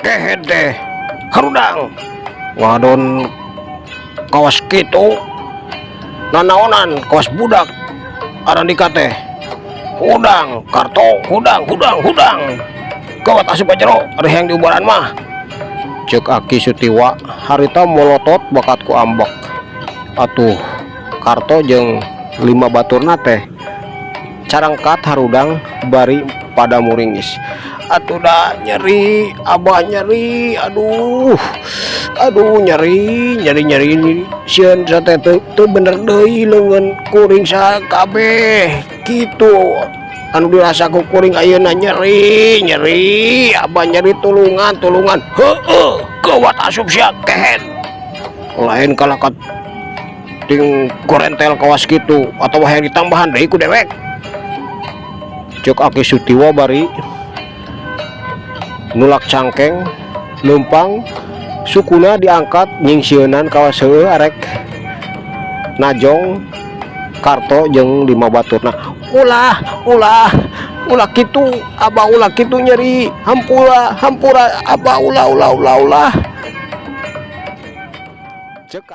kehet teh harudang ngadon kawas kitu nanaonan kawas budak arandika teh hudang karto hudang gawat asup jero ada yang diubaran mah cek Aki Sutiwa harita molotot bakatku ambek atuh karto jeung 5 baturna teh carangkat harudang bari pada muringis atuh dah nyeri abah nyeri aduh nyeri sieun teh teu bener deui leungeun kuring sakabeh kitu anu dirasaku kuring ayeuna nyeri abah nyeri tulungan heueuh gawat asup sia kehet lain kalakat ting korentel kawas kitu atau hayang ditambahan deui ku dewek cek Aki Sutiwa bari nulak cangkeng lempang sukuna diangkat nyingsieunan kawas heueuh arek najong karto jeung 5 baturna ulah kitu abah ulah kitu nyeri hampura abah ulah cek